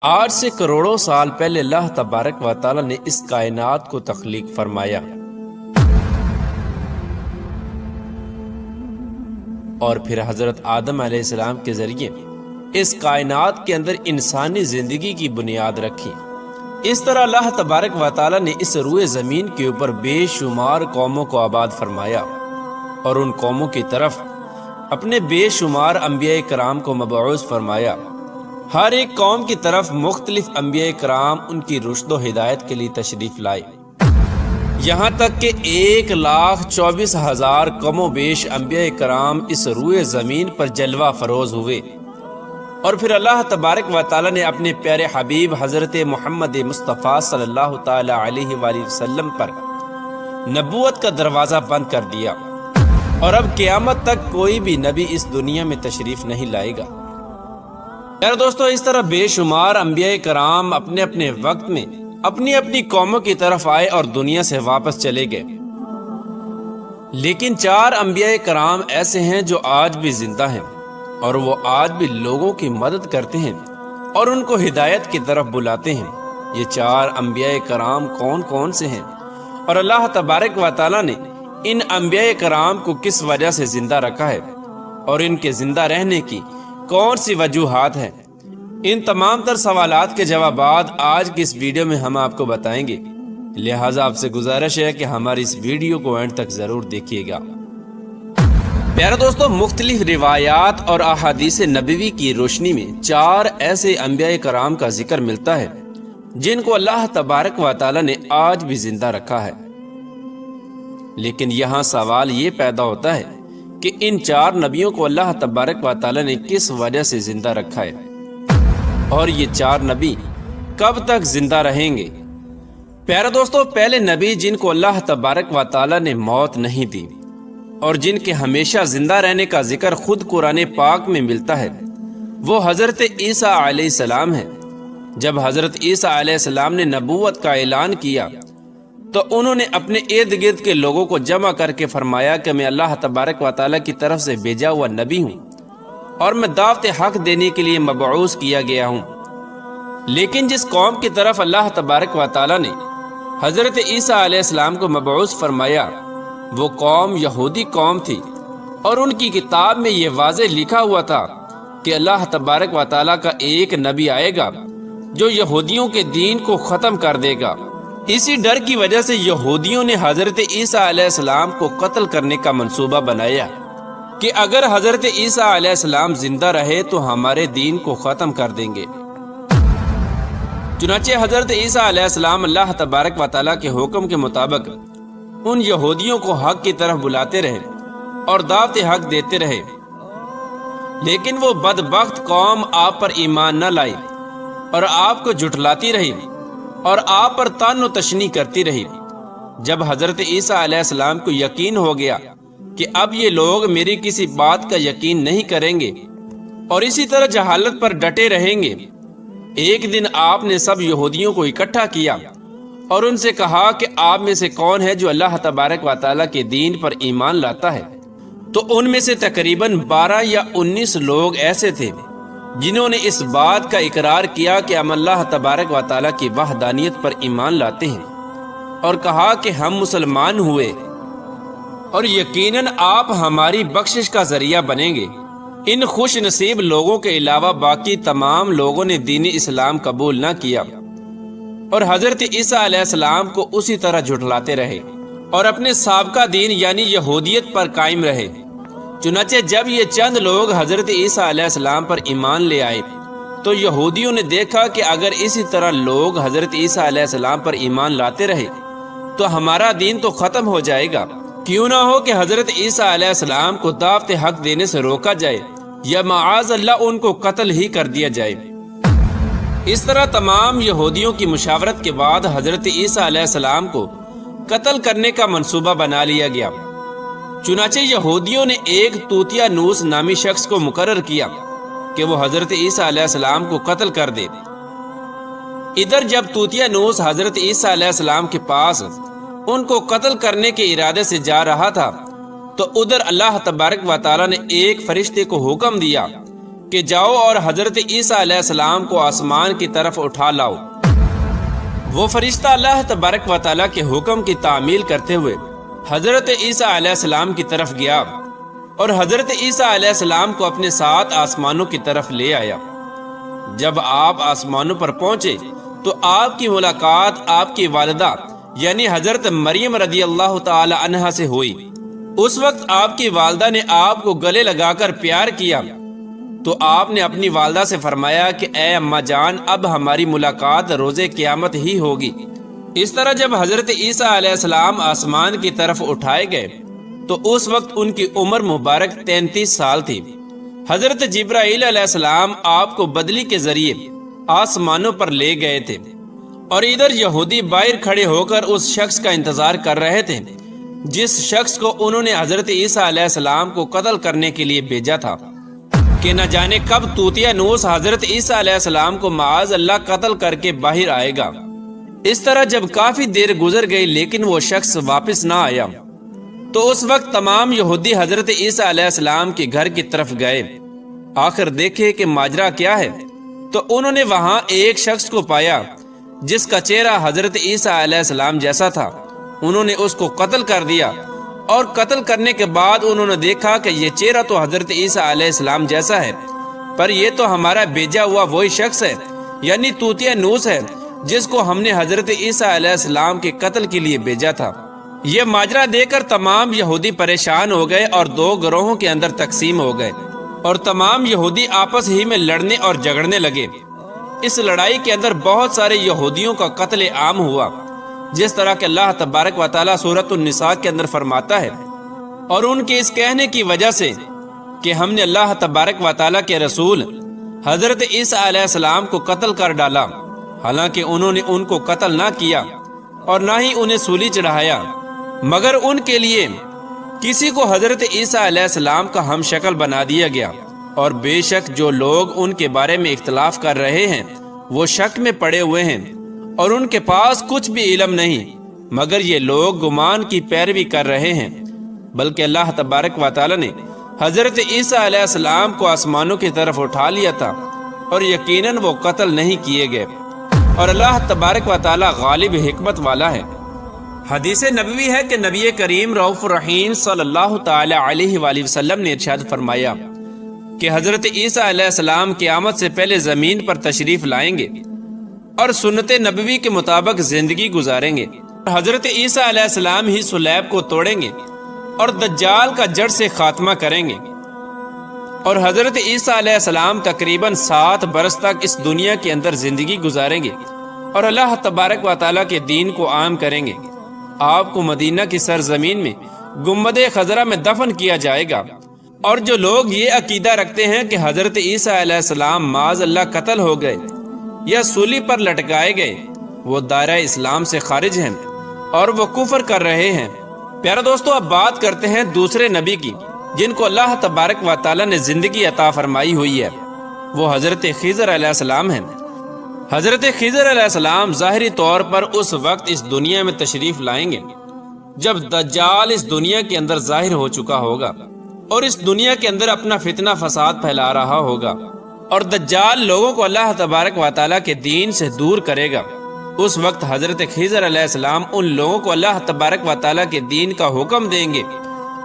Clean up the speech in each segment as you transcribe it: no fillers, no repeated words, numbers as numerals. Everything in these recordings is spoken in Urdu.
آج سے کروڑوں سال پہلے اللہ تبارک و تعالی نے اس کائنات کو تخلیق فرمایا اور پھر حضرت آدم علیہ السلام کے ذریعے اس کائنات کے اندر انسانی زندگی کی بنیاد رکھی۔ اس طرح اللہ تبارک و تعالی نے اس روئے زمین کے اوپر بے شمار قوموں کو آباد فرمایا اور ان قوموں کی طرف اپنے بے شمار انبیاء کرام کو مبعوث فرمایا۔ ہر ایک قوم کی طرف مختلف انبیاء کرام ان کی رشد و ہدایت کے لیے تشریف لائے، یہاں تک کہ 1,24,000 کم و بیش انبیاء کرام اس روئے زمین پر جلوہ فروز ہوئے، اور پھر اللہ تبارک و تعالی نے اپنے پیارے حبیب حضرت محمد مصطفیٰ صلی اللہ تعالی علیہ وآلہ وسلم پر نبوت کا دروازہ بند کر دیا، اور اب قیامت تک کوئی بھی نبی اس دنیا میں تشریف نہیں لائے گا۔ یار دوستو، اس طرح بے شمار انبیاء کرام اپنے اپنے وقت میں اپنی اپنی قوموں کی طرف آئے اور دنیا سے واپس چلے گئے، لیکن 4 انبیاء کرام ایسے ہیں جو آج بھی زندہ ہیں اور وہ آج بھی لوگوں کی مدد کرتے ہیں اور ان کو ہدایت کی طرف بلاتے ہیں۔ یہ 4 انبیاء کرام کون کون سے ہیں اور اللہ تبارک و تعالی نے ان انبیاء کرام کو کس وجہ سے زندہ رکھا ہے اور ان کے زندہ رہنے کی کون سی وجوہات ہیں، ان تمام تر سوالات کے جوابات آج کی اس ویڈیو میں ہم آپ کو بتائیں گے، لہٰذا آپ سے گزارش ہے کہ ہماری اس ویڈیو کو اینڈ تک ضرور دیکھیے گا۔ پیارے دوستو، مختلف روایات اور احادیث نبوی کی روشنی میں 4 ایسے انبیاء کرام کا ذکر ملتا ہے جن کو اللہ تبارک و تعالی نے آج بھی زندہ رکھا ہے، لیکن یہاں سوال یہ پیدا ہوتا ہے کہ ان 4 نبیوں کو اللہ تبارک و تعالی نے کس وجہ سے زندہ رکھا ہے اور یہ 4 نبی کب تک زندہ رہیں گے۔ پیارے دوستو، پہلے نبی جن کو اللہ تبارک و تعالی نے موت نہیں دی اور جن کے ہمیشہ زندہ رہنے کا ذکر خود قرآن پاک میں ملتا ہے، وہ حضرت عیسیٰ علیہ السلام ہے۔ جب حضرت عیسیٰ علیہ السلام نے نبوت کا اعلان کیا تو انہوں نے اپنے ارد گرد کے لوگوں کو جمع کر کے فرمایا کہ میں اللہ تبارک و تعالی کی طرف سے بھیجا ہوا نبی ہوں اور میں دعوت حق دینے کے لیے مبعوث کیا گیا ہوں۔ لیکن جس قوم کی طرف اللہ تبارک و تعالی نے حضرت عیسیٰ علیہ السلام کو مبعوث فرمایا، وہ قوم یہودی قوم تھی، اور ان کی کتاب میں یہ واضح لکھا ہوا تھا کہ اللہ تبارک و تعالی کا ایک نبی آئے گا جو یہودیوں کے دین کو ختم کر دے گا۔ اسی ڈر کی وجہ سے یہودیوں نے حضرت عیسیٰ علیہ السلام کو قتل کرنے کا منصوبہ بنایا کہ اگر حضرت عیسیٰ علیہ السلام زندہ رہے تو ہمارے دین کو ختم کر دیں گے۔ چنانچہ حضرت عیسیٰ علیہ السلام اللہ تبارک و تعالیٰ کے حکم کے مطابق ان یہودیوں کو حق کی طرف بلاتے رہے اور دعوت حق دیتے رہے، لیکن وہ بدبخت قوم آپ پر ایمان نہ لائی اور آپ کو جھٹلاتی رہی اور آپ پر طعن و تشنیع کرتی رہی۔ جب حضرت عیسیٰ علیہ السلام کو یقین ہو گیا کہ اب یہ لوگ میری کسی بات کا یقین نہیں کریں گے اور اسی طرح جہالت پر ڈٹے رہیں گے، ایک دن آپ نے سب یہودیوں کو اکٹھا کیا اور ان سے کہا کہ آپ میں سے کون ہے جو اللہ تبارک و تعالیٰ کے دین پر ایمان لاتا ہے؟ تو ان میں سے تقریباً 12 یا 19 لوگ ایسے تھے جنہوں نے اس بات کا اقرار کیا کہ ہم اللہ تبارک و تعالیٰ کی وحدانیت پر ایمان لاتے ہیں، اور کہا کہ ہم مسلمان ہوئے اور یقیناً آپ ہماری بخشش کا ذریعہ بنیں گے۔ ان خوش نصیب لوگوں کے علاوہ باقی تمام لوگوں نے دین اسلام قبول نہ کیا اور حضرت عیسیٰ علیہ السلام کو اسی طرح جھٹلاتے رہے اور اپنے سابقہ دین یعنی یہودیت پر قائم رہے۔ چنانچہ جب یہ چند لوگ حضرت عیسیٰ علیہ السلام پر ایمان لے آئے تو یہودیوں نے دیکھا کہ اگر اسی طرح لوگ حضرت عیسیٰ علیہ السلام پر ایمان لاتے رہے تو ہمارا دین تو ختم ہو جائے گا، کیوں نہ ہو کہ حضرت عیسیٰ علیہ السلام کو دعوت حق دینے سے روکا جائے یا معاذ اللہ ان کو قتل ہی کر دیا جائے۔ اس طرح تمام یہودیوں کی مشاورت کے بعد حضرت عیسیٰ علیہ السلام کو قتل کرنے کا منصوبہ بنا لیا گیا۔ چنانچہ یہودیوں نے ایک توتیا نوس نامی شخص کو مقرر کیا کہ وہ حضرت عیسیٰ علیہ السلام کو قتل کر دے۔ ادھر جب توتیا نوس حضرت عیسیٰ علیہ السلام کے پاس ان کو قتل کرنے کے ارادے سے جا رہا تھا تو ادھر اللہ تبارک و تعالی نے ایک فرشتے کو حکم دیا کہ جاؤ اور حضرت عیسیٰ علیہ السلام کو آسمان کی طرف اٹھا لاؤ۔ وہ فرشتہ اللہ تبارک و تعالیٰ کے حکم کی تعمیل کرتے ہوئے حضرت عیسیٰ علیہ السلام کی طرف گیا اور حضرت عیسیٰ علیہ السلام کو اپنے ساتھ آسمانوں کی طرف لے آیا۔ جب آپ آسمانوں پر پہنچے تو آپ کی ملاقات آپ کی والدہ یعنی حضرت مریم رضی اللہ تعالی عنہا سے ہوئی۔ اس وقت آپ کی والدہ نے آپ کو گلے لگا کر پیار کیا تو آپ نے اپنی والدہ سے فرمایا کہ اے اماں جان، اب ہماری ملاقات روز قیامت ہی ہوگی۔ اس طرح جب حضرت عیسیٰ علیہ السلام آسمان کی طرف اٹھائے گئے تو اس وقت ان کی عمر مبارک 33 سال تھی۔ حضرت جبرائیل علیہ السلام آپ کو بدلی کے ذریعے آسمانوں پر لے گئے تھے اور ادھر یہودی باہر کھڑے ہو کر اس شخص کا انتظار کر رہے تھے جس شخص کو انہوں نے حضرت عیسیٰ علیہ السلام کو قتل کرنے کے لیے بھیجا تھا کہ نہ جانے کب طوطیا نوس حضرت عیسیٰ علیہ السلام کو معاذ اللہ قتل کر کے باہر آئے گا۔ اس طرح جب کافی دیر گزر گئی لیکن وہ شخص واپس نہ آیا تو اس وقت تمام یہودی حضرت عیسیٰ علیہ السلام کے گھر کی طرف گئے۔ آخر دیکھے کہ ماجرا کیا ہے تو انہوں نے وہاں ایک شخص کو پایا جس کا چہرہ حضرت عیسیٰ علیہ السلام جیسا تھا۔ انہوں نے اس کو قتل کر دیا اور قتل کرنے کے بعد انہوں نے دیکھا کہ یہ چہرہ تو حضرت عیسیٰ علیہ السلام جیسا ہے، پر یہ تو ہمارا بھیجا ہوا وہی شخص ہے، یعنی طوطیا نوس ہے جس کو ہم نے حضرت عیسیٰ علیہ السلام کے قتل کے لیے بھیجا تھا۔ یہ ماجرا دیکھ کر تمام یہودی پریشان ہو گئے اور دو گروہوں کے اندر تقسیم ہو گئے اور تمام یہودی آپس ہی میں لڑنے اور جھگڑنے لگے۔ اس لڑائی کے اندر بہت سارے یہودیوں کا قتل عام ہوا، جس طرح کہ اللہ تبارک و تعالیٰ سورۃ النساء کے اندر فرماتا ہے، اور ان کے اس کہنے کی وجہ سے کہ ہم نے اللہ تبارک و تعالیٰ کے رسول حضرت عیسیٰ علیہ السلام کو قتل کر ڈالا، حالانکہ انہوں نے ان کو قتل نہ کیا اور نہ ہی انہیں سولی چڑھایا، مگر ان کے لیے کسی کو حضرت عیسیٰ علیہ السلام کا ہم شکل بنا دیا گیا۔ اور بے شک جو لوگ ان کے بارے میں اختلاف کر رہے ہیں وہ شک میں پڑے ہوئے ہیں اور ان کے پاس کچھ بھی علم نہیں، مگر یہ لوگ گمان کی پیروی کر رہے ہیں۔ بلکہ اللہ تبارک و تعالیٰ نے حضرت عیسیٰ علیہ السلام کو آسمانوں کی طرف اٹھا لیا تھا اور یقیناً وہ قتل نہیں کیے گئے، اور اللہ تبارک و تعالیٰ غالب حکمت والا ہے۔ حدیث نبوی ہے کہ نبی کریم رؤوف الرحیم صلی اللہ تعالی علیہ وآلہ وسلم نے ارشاد فرمایا کہ حضرت عیسیٰ علیہ السلام قیامت سے پہلے زمین پر تشریف لائیں گے اور سنت نبوی کے مطابق زندگی گزاریں گے۔ حضرت عیسیٰ علیہ السلام ہی صلیب کو توڑیں گے اور دجال کا جڑ سے خاتمہ کریں گے، اور حضرت عیسیٰ علیہ السلام تقریباً 7 برس تک اس دنیا کے اندر زندگی گزاریں گے اور اللہ تبارک و تعالیٰ کے دین کو عام کریں گے۔ آپ کو مدینہ کی سرزمین میں گنبد خضرا میں دفن کیا جائے گا، اور جو لوگ یہ عقیدہ رکھتے ہیں کہ حضرت عیسیٰ علیہ السلام معاذ اللہ قتل ہو گئے یا سولی پر لٹکائے گئے، وہ دائرہ اسلام سے خارج ہیں اور وہ کفر کر رہے ہیں۔ پیارے دوستو، اب بات کرتے ہیں دوسرے نبی کی جن کو اللہ تبارک و تعالیٰ نے زندگی عطا فرمائی ہوئی ہے، وہ حضرت خضر علیہ السلام ہیں۔ حضرت خضر علیہ السلام ظاہری طور پر اس وقت اس دنیا میں تشریف لائیں گے جب دجال اس دنیا کے اندر ظاہر ہو چکا ہوگا اور اس دنیا کے اندر اپنا فتنہ فساد پھیلا رہا ہوگا، اور دجال لوگوں کو اللہ تبارک و تعالیٰ کے دین سے دور کرے گا۔ اس وقت حضرت خضر علیہ السلام ان لوگوں کو اللہ تبارک و تعالیٰ کے دین کا حکم دیں گے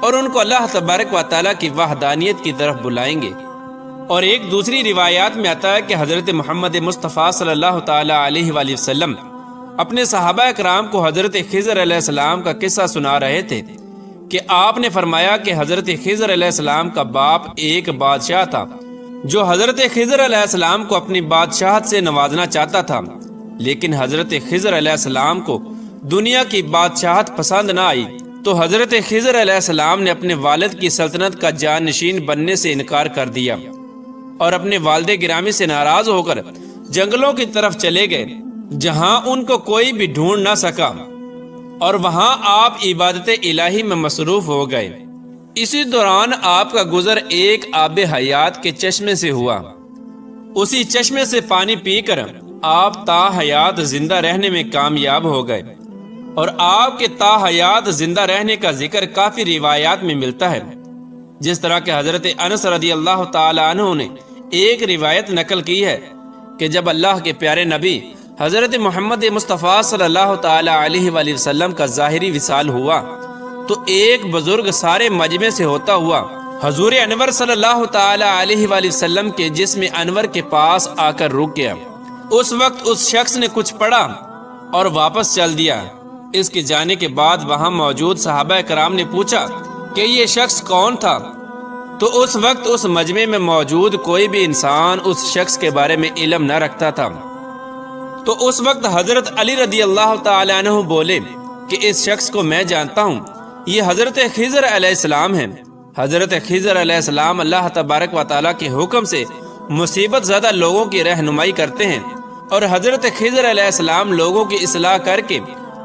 اور ان کو اللہ تبارک و تعالیٰ کی وحدانیت کی طرف بلائیں گے۔ اور ایک دوسری روایات میں آتا ہے کہ حضرت محمد مصطفیٰ صلی اللہ تعالی علیہ وآلہ وسلم اپنے صحابہ اکرام کو حضرت خضر علیہ السلام کا قصہ سنا رہے تھے کہ آپ نے فرمایا کہ حضرت خضر علیہ السلام کا باپ ایک بادشاہ تھا جو حضرت خضر علیہ السلام کو اپنی بادشاہت سے نوازنا چاہتا تھا، لیکن حضرت خضر علیہ السلام کو دنیا کی بادشاہت پسند نہ آئی، تو حضرت خضر علیہ السلام نے اپنے والد کی سلطنت کا جانشین بننے سے انکار کر دیا اور اپنے والد گرامی سے ناراض ہو کر جنگلوں کی طرف چلے گئے جہاں ان کو کوئی بھی ڈھونڈ نہ سکا، اور وہاں آپ عبادت الہی میں مصروف ہو گئے۔ اسی دوران آپ کا گزر ایک آب حیات کے چشمے سے ہوا۔ اسی چشمے سے پانی پی کر آپ تا حیات زندہ رہنے میں کامیاب ہو گئے، اور آپ کے تا حیات زندہ رہنے کا ذکر کافی روایات میں ملتا ہے، جس طرح کہ حضرت انس رضی اللہ تعالی عنہ نے ایک روایت نقل کی ہے کہ جب اللہ کے پیارے نبی حضرت محمد مصطفیٰ صلی اللہ تعالی علیہ وآلہ وسلم کا ظاہری وصال ہوا تو ایک بزرگ سارے مجمع سے ہوتا ہوا حضور انور صلی اللہ تعالی علیہ وآلہ وسلم کے جسم انور کے پاس آ کر رک گیا۔ اس وقت اس شخص نے کچھ پڑھا اور واپس چل دیا۔ اس کے جانے کے بعد وہاں موجود صحابہ کرام نے پوچھا کہ یہ شخص کون تھا؟ تو اس وقت اس مجمع میں موجود کوئی بھی انسان اس شخص کے بارے میں علم نہ رکھتا تھا۔ تو اس وقت حضرت علی رضی اللہ تعالی عنہ بولے کہ اس شخص کو میں جانتا ہوں، یہ حضرت خضر علیہ السلام ہیں۔ حضرت خضر علیہ السلام اللہ تبارک و تعالیٰ کے حکم سے مصیبت زدہ لوگوں کی رہنمائی کرتے ہیں، اور حضرت خضر علیہ السلام لوگوں کی اصلاح کر کے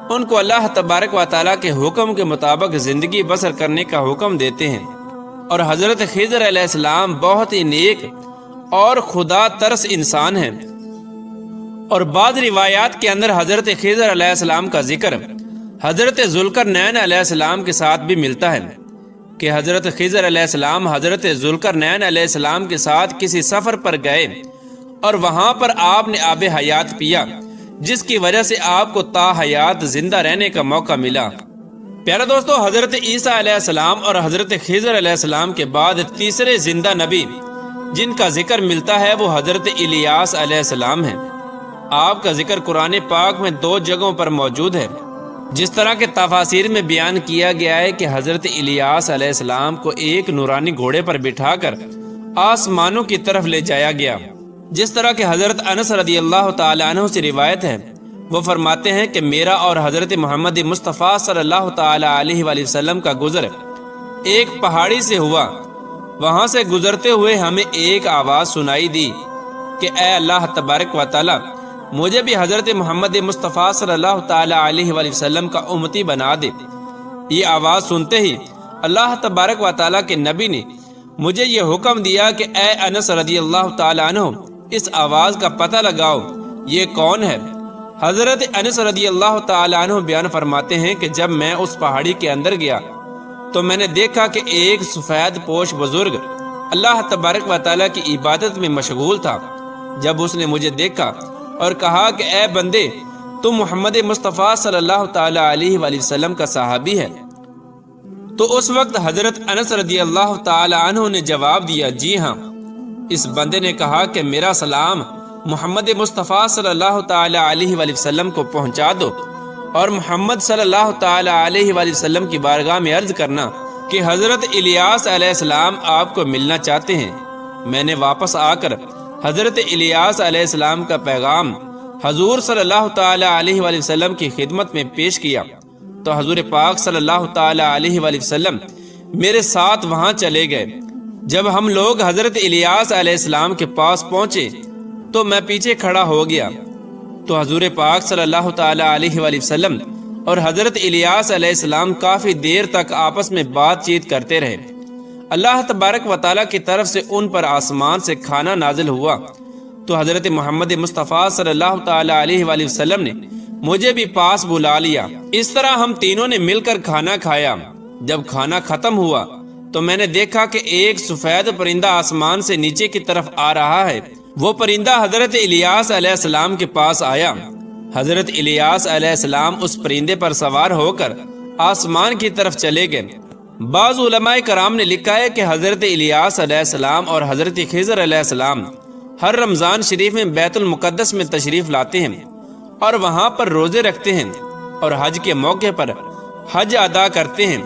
ان کو اللہ تبارک و تعالیٰ کے حکم کے مطابق زندگی بسر کرنے کا حکم دیتے ہیں۔ اور حضرت خضر علیہ السلام بہت ہی نیک اور خدا ترس انسان ہیں۔ اور بعض روایات کے اندر حضرت خضر علیہ السلام کا ذکر حضرت ذوالقرنین علیہ السلام کے ساتھ بھی ملتا ہے کہ حضرت خضر علیہ السلام حضرت ذوالقرنین علیہ السلام کے ساتھ کسی سفر پر گئے اور وہاں پر آپ نے آب حیات پیا، جس کی وجہ سے آپ کو تا حیات زندہ رہنے کا موقع ملا۔ پیارے دوستو، حضرت عیسیٰ علیہ السلام اور حضرت خضر علیہ السلام کے بعد تیسرے زندہ نبی جن کا ذکر ملتا ہے وہ حضرت الیاس علیہ السلام ہیں۔ آپ کا ذکر قرآن پاک میں 2 جگہوں پر موجود ہے۔ جس طرح کے تفاسیر میں بیان کیا گیا ہے کہ حضرت الیاس علیہ السلام کو ایک نورانی گھوڑے پر بٹھا کر آسمانوں کی طرف لے جایا گیا۔ جس طرح کہ حضرت انس رضی اللہ تعالی عنہ سے روایت ہے، وہ فرماتے ہیں کہ میرا اور حضرت محمد مصطفیٰ صلی اللہ تعالی علیہ وآلہ وسلم کا گزر ایک پہاڑی سے ہوا۔ وہاں سے گزرتے ہوئے ہمیں ایک آواز سنائی دی کہ اے اللہ تبارک و تعالی، مجھے بھی حضرت محمد مصطفیٰ صلی اللہ تعالی علیہ وآلہ وسلم کا امتی بنا دے۔ یہ آواز سنتے ہی اللہ تبارک و تعالی کے نبی نے مجھے یہ حکم دیا کہ اے انس رضی اللہ تعالی عنہ، اس آواز کا پتہ لگاؤ، یہ کون ہے؟ حضرت انس رضی اللہ تعالی عنہ بیان فرماتے ہیں کہ جب میں اس پہاڑی کے اندر گیا تو میں نے دیکھا کہ ایک سفید پوش بزرگ اللہ تبارک و تعالی کی عبادت میں مشغول تھا۔ جب اس نے مجھے دیکھا اور کہا کہ اے بندے، تم محمد مصطفیٰ صلی اللہ تعالی علیہ وآلہ وسلم کا صحابی ہے، تو اس وقت حضرت انس رضی اللہ تعالی عنہ نے جواب دیا، جی ہاں۔ اس بندے نے کہا کہ میرا سلام محمد مصطفیٰ صلی اللہ تعالی علیہ وآلہ وسلم کو پہنچا دو، اور محمد صلی اللہ تعالی علیہ وآلہ وسلم کی بارگاہ میں عرض کرنا کہ حضرت الیاس علیہ السلام آپ کو ملنا چاہتے ہیں۔ میں نے واپس آ کر حضرت الیاس علیہ السلام کا پیغام حضور صلی اللہ تعالی علیہ وآلہ وسلم کی خدمت میں پیش کیا تو حضور پاک صلی اللہ تعالی علیہ وآلہ وسلم میرے ساتھ وہاں چلے گئے۔ جب ہم لوگ حضرت الیاس علیہ السلام کے پاس پہنچے تو میں پیچھے کھڑا ہو گیا، تو حضور پاک صلی اللہ تعالی علیہ وآلہ وسلم اور حضرت الیاس علیہ السلام کافی دیر تک آپس میں بات چیت کرتے رہے۔ اللہ تبارک و تعالیٰ کی طرف سے ان پر آسمان سے کھانا نازل ہوا، تو حضرت محمد مصطفیٰ صلی اللہ تعالی علیہ وآلہ وسلم نے مجھے بھی پاس بلا لیا۔ اس طرح ہم تینوں نے مل کر کھانا کھایا۔ جب کھانا ختم ہوا تو میں نے دیکھا کہ ایک سفید پرندہ آسمان سے نیچے کی طرف آ رہا ہے۔ وہ پرندہ حضرت الیاس علیہ السلام کے پاس آیا۔ حضرت الیاس علیہ السلام اس پرندے پر سوار ہو کر آسمان کی طرف چلے گئے۔ بعض علماء کرام نے لکھا ہے کہ حضرت الیاس علیہ السلام اور حضرت خضر علیہ السلام ہر رمضان شریف میں بیت المقدس میں تشریف لاتے ہیں اور وہاں پر روزے رکھتے ہیں اور حج کے موقع پر حج ادا کرتے ہیں۔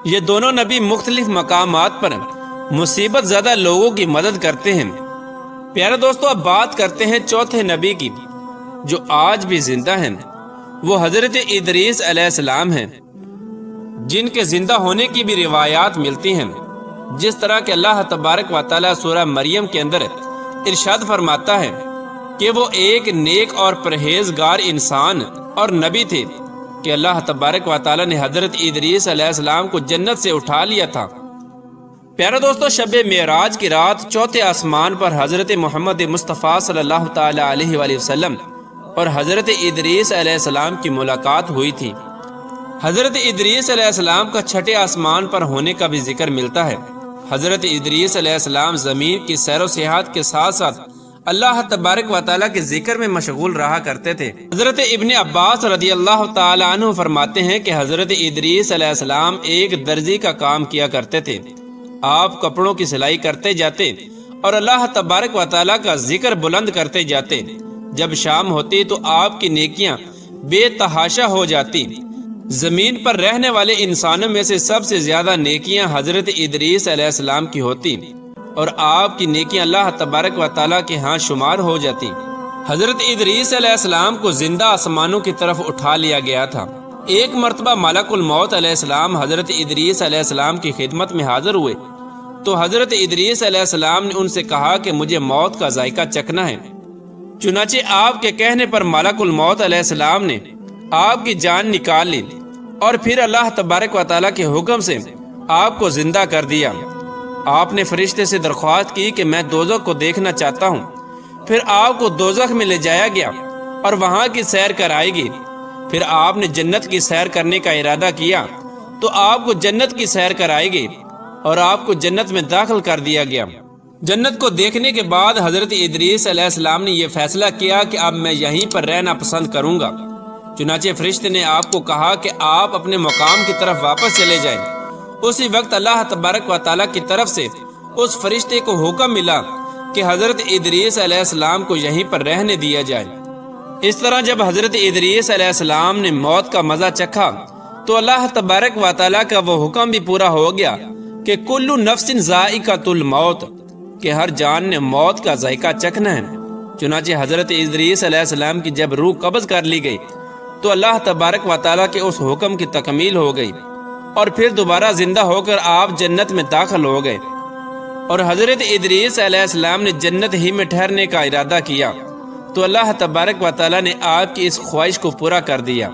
یہ دونوں نبی مختلف مقامات پر مصیبت زدہ لوگوں کی مدد کرتے ہیں۔ پیارے دوستو، اب بات کرتے ہیں چوتھے نبی کی جو آج بھی زندہ ہیں۔ وہ حضرت ادریس علیہ السلام ہیں، جن کے زندہ ہونے کی بھی روایات ملتی ہیں۔ جس طرح کہ اللہ تبارک و تعالیٰ سورہ مریم کے اندر ارشاد فرماتا ہے کہ وہ ایک نیک اور پرہیزگار انسان اور نبی تھے کہ اللہ تبارک و تعالیٰ نے حضرت ادریس علیہ السلام کو جنت سے اٹھا لیا تھا۔ پیارے دوستو، شب معراج کی رات چوتھے آسمان پر حضرت محمد مصطفیٰ صلی اللہ تعالی علیہ وآلہ وسلم اور حضرت ادریس علیہ السلام کی ملاقات ہوئی تھی۔ حضرت ادریس علیہ السلام کا چھٹے آسمان پر ہونے کا بھی ذکر ملتا ہے۔ حضرت ادریس علیہ السلام زمین کی سیر و سیاحت کے ساتھ ساتھ اللہ تبارک و تعالیٰ کے ذکر میں مشغول رہا کرتے تھے۔ حضرت ابن عباس رضی اللہ تعالیٰ عنہ فرماتے ہیں کہ حضرت ادریس علیہ السلام ایک درزی کا کام کیا کرتے تھے۔ آپ کپڑوں کی سلائی کرتے جاتے اور اللہ تبارک و تعالیٰ کا ذکر بلند کرتے جاتے۔ جب شام ہوتی تو آپ کی نیکیاں بے تحاشا ہو جاتی۔ زمین پر رہنے والے انسانوں میں سے سب سے زیادہ نیکیاں حضرت ادریس علیہ السلام کی ہوتی اور آپ کی نیکیاں اللہ تبارک و تعالیٰ کے ہاں شمار ہو جاتی۔ حضرت ادریس علیہ السلام کو زندہ آسمانوں کی طرف اٹھا لیا گیا تھا۔ ایک مرتبہ ملک الموت علیہ السلام حضرت ادریس علیہ السلام کی خدمت میں حاضر ہوئے تو حضرت ادریس علیہ السلام نے ان سے کہا کہ مجھے موت کا ذائقہ چکھنا ہے۔ چنانچہ آپ کے کہنے پر ملک الموت علیہ السلام نے آپ کی جان نکال لی اور پھر اللہ تبارک و تعالیٰ کے حکم سے آپ کو زندہ کر دیا۔ آپ نے فرشتے سے درخواست کی کہ میں دوزخ کو دیکھنا چاہتا ہوں۔ پھر آپ کو دوزخ میں لے جایا گیا اور وہاں کی سیر کرائے گی۔ پھر آپ نے جنت کی سیر کرنے کا ارادہ کیا تو آپ کو جنت کی سیر کرائے گی اور آپ کو جنت میں داخل کر دیا گیا۔ جنت کو دیکھنے کے بعد حضرت ادریس علیہ السلام نے یہ فیصلہ کیا کہ اب میں یہیں پر رہنا پسند کروں گا۔ چنانچہ فرشتے نے آپ کو کہا کہ آپ اپنے مقام کی طرف واپس چلے جائیں۔ اسی وقت اللہ تبارک و تعالیٰ کی طرف سے اس فرشتے کو حکم ملا کہ حضرت ادریس علیہ السلام کو یہیں پر رہنے دیا جائے۔ اس طرح جب حضرت ادریس علیہ السلام نے موت کا مزہ چکھا تو اللہ تبارک و تعالیٰ کا وہ حکم بھی پورا ہو گیا کہ کل نفس ذائقۃ الموت، کہ ہر جان نے موت کا ذائقہ چکھنا ہے۔ چنانچہ حضرت ادریس علیہ السلام کی جب روح قبض کر لی گئی تو اللہ تبارک و تعالیٰ کے اس حکم کی تکمیل ہو گئی اور پھر دوبارہ زندہ ہو کر آپ جنت میں داخل ہو گئے اور حضرت ادریس علیہ السلام نے جنت ہی میں ٹھہرنے کا ارادہ کیا تو اللہ تبارک و تعالیٰ نے آپ کی اس خواہش کو پورا کر دیا۔